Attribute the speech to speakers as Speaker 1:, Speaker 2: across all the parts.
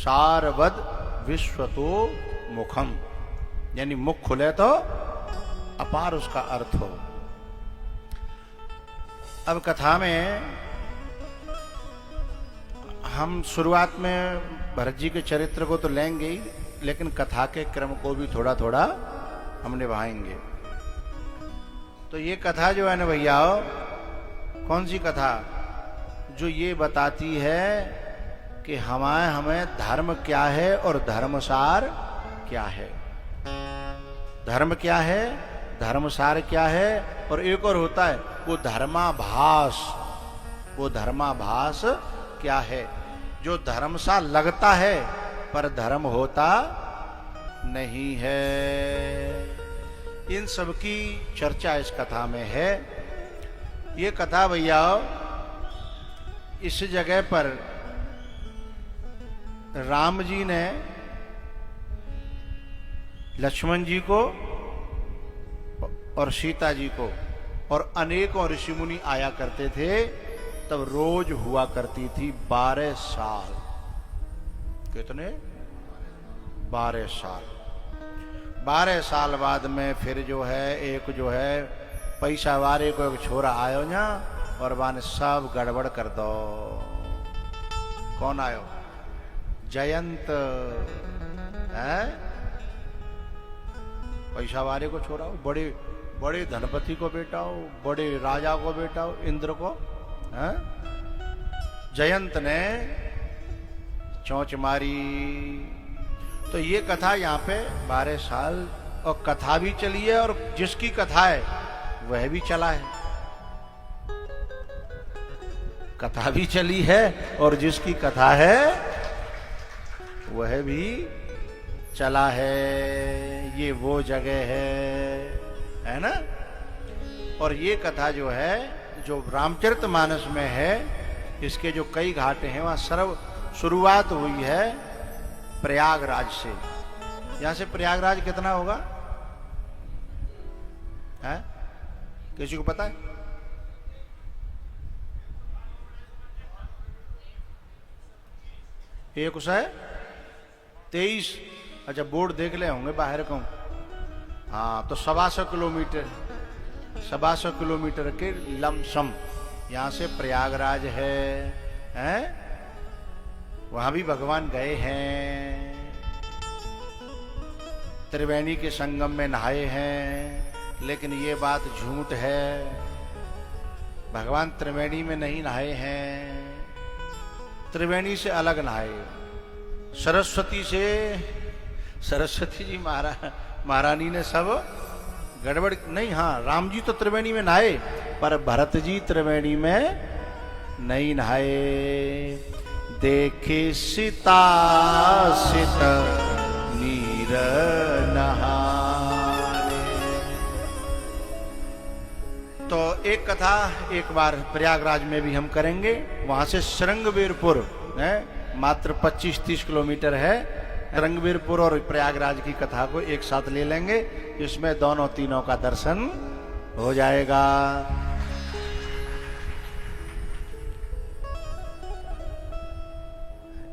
Speaker 1: सारवद विश्वतो मुखम, यानी मुख खुले तो अपार उसका अर्थ हो। अब कथा में हम शुरुआत में भरत जी के चरित्र को तो लेंगे ही, लेकिन कथा के क्रम को भी थोड़ा थोड़ा हम निभाएंगे। तो ये कथा जो है ना भैया, कौन सी कथा? जो ये बताती है कि हमें धर्म क्या है और धर्मसार क्या है। धर्म क्या है, धर्मसार क्या है, और एक और होता है वो धर्माभास। वो धर्माभास क्या है? जो धर्म सा लगता है पर धर्म होता नहीं है। इन सब की चर्चा इस कथा में है। ये कथा भैया इस जगह पर राम जी ने लक्ष्मण जी को और सीता जी को, और अनेकों ऋषि मुनि आया करते थे, तब रोज हुआ करती थी 12 साल। कितने? 12 साल। 12 साल बाद में फिर जो है एक जो है पैसा वारे को एक छोरा आयो ना, और बाने सब गड़बड़ कर दो। कौन आयो? जयंत है। पैसा वारे को छोरा हो, बड़े बड़े धनपति को बेटा हो, बड़े राजा को बेटा हो, इंद्र को है? जयंत ने चोंच मारी। तो ये कथा यहाँ पे 12 साल और कथा भी चली है, और जिसकी कथा है वह भी चला है। कथा भी चली है और जिसकी कथा है वह भी चला है। ये वो जगह है ना। और ये कथा जो है, जो रामचरितमानस में है, इसके जो कई घाट हैं वहां शुरुआत हुई है प्रयागराज से। यहां से प्रयागराज कितना होगा है? किसी को पता है? एक उस है 23। अच्छा, बोर्ड देख ले होंगे बाहर को। हाँ, तो 125 किलोमीटर, 125 किलोमीटर के लमसम यहां से प्रयागराज है। वहां भी भगवान गए हैं, त्रिवेणी के संगम में नहाए हैं। लेकिन ये बात झूठ है, भगवान त्रिवेणी में नहीं नहाए हैं। त्रिवेणी से अलग नहाए, सरस्वती से। सरस्वती जी महारानी ने सब गड़बड़ नहीं। हाँ, राम जी तो त्रिवेणी में नहाए, पर भरत जी त्रिवेणी में नहीं नहाए। देखे सीता सित नीर नहाने। तो एक कथा एक बार प्रयागराज में भी हम करेंगे। वहां से श्रृंगवीरपुर है, मात्र 25-30 किलोमीटर है। श्रृंगवीरपुर और प्रयागराज की कथा को एक साथ ले लेंगे, जिसमें दोनों तीनों का दर्शन हो जाएगा।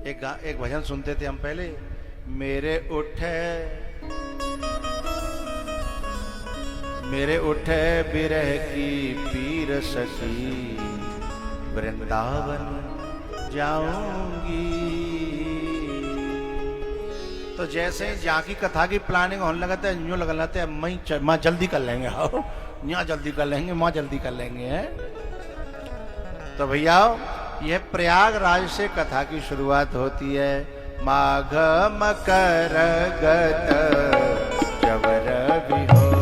Speaker 1: एक भजन सुनते थे हम पहले। मेरे उठे बिरह की पीर सखी, वृंदावन जाऊंगी। तो जैसे जहाँ की कथा की प्लानिंग होने लगता है, यूं लगता है माँ जल्दी कर लेंगे, यहाँ जल्दी कर लेंगे, माँ जल्दी कर लेंगे है। तो भैया यह प्रयागराज से कथा की शुरुआत होती है। माघ मकर गत जबर बिहोई,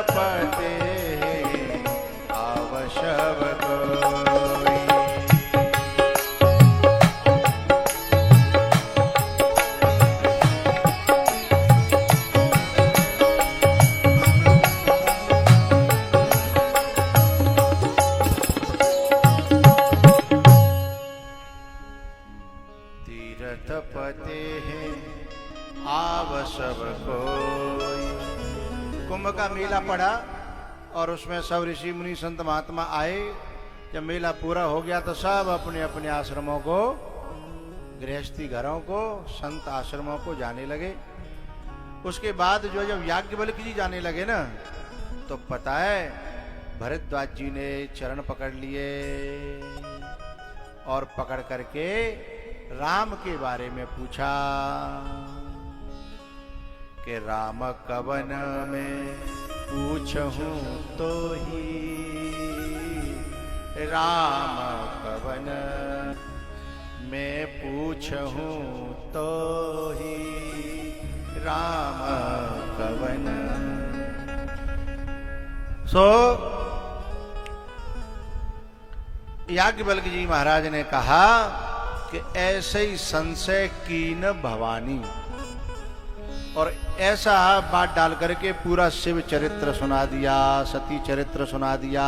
Speaker 1: पते आवशव कोई। तीर्थ पते हैं आवशव कोई। कुंभ का मेला पड़ा और उसमें सब ऋषि मुनि संत महात्मा आए। जब मेला पूरा हो गया तो सब अपने अपने आश्रमों को, गृहस्थी घरों को, संत आश्रमों को जाने लगे। उसके बाद जो जब याज्ञवल्क्य जी जाने लगे ना, तो पता है भरद्वाज जी ने चरण पकड़ लिए और पकड़ करके राम के बारे में पूछा कि राम कवन में पूछूं तो ही, राम कवन में पूछूं तो ही, राम कवन। सो याज्ञवल्क्य जी महाराज ने कहा कि ऐसे ही संशय कीन भवानी, और ऐसा बात डाल करके पूरा शिव चरित्र सुना दिया, सती चरित्र सुना दिया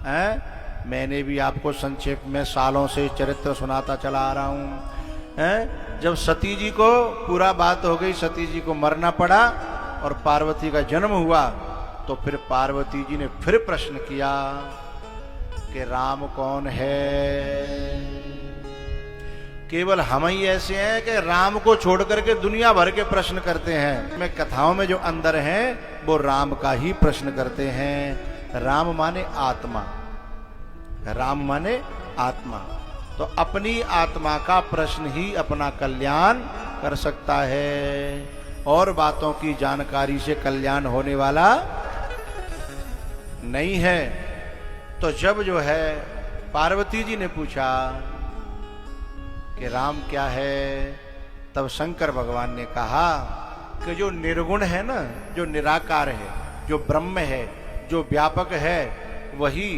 Speaker 1: है। मैंने भी आपको संक्षेप में सालों से चरित्र सुनाता चला आ रहा हूं है। जब सती जी को पूरा बात हो गई, सती जी को मरना पड़ा और पार्वती का जन्म हुआ, तो फिर पार्वती जी ने फिर प्रश्न किया कि राम कौन है। केवल हम ही ऐसे हैं कि राम को छोड़ करके दुनिया भर के प्रश्न करते हैं। मैं कथाओं में जो अंदर हैं वो राम का ही प्रश्न करते हैं। राम माने आत्मा, राम माने आत्मा। तो अपनी आत्मा का प्रश्न ही अपना कल्याण कर सकता है, और बातों की जानकारी से कल्याण होने वाला नहीं है। तो जब जो है पार्वती जी ने पूछा कि राम क्या है, तब शंकर भगवान ने कहा कि जो निर्गुण है ना, जो निराकार है, जो ब्रह्म है, जो व्यापक है, वही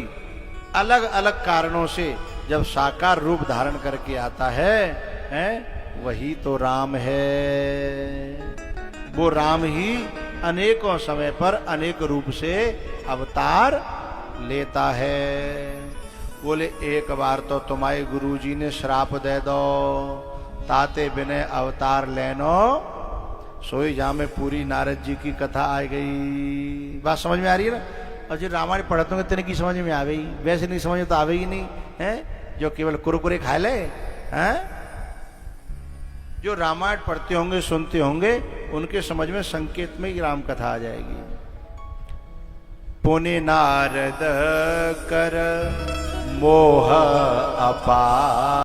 Speaker 1: अलग अलग कारणों से जब साकार रूप धारण करके आता है, वही तो राम है। वो राम ही अनेकों समय पर अनेक रूप से अवतार लेता है। बोले एक बार तो तुम्हारे गुरुजी ने श्राप दे दो, ताते बिने अवतार लेनो, सोई जा में पूरी नारद जी की कथा आ गई। बात समझ में आ रही है ना। और जो रामायण पढ़ते होंगे तेने की समझ में आ गई, वैसे नहीं समझ तो आवे ही नहीं है। जो केवल कुरकुरे खा ले हैं, जो रामायण पढ़ते होंगे सुनते होंगे उनके समझ में संकेत में ही राम कथा आ जाएगी। पुनि नारद कर मोह अपार।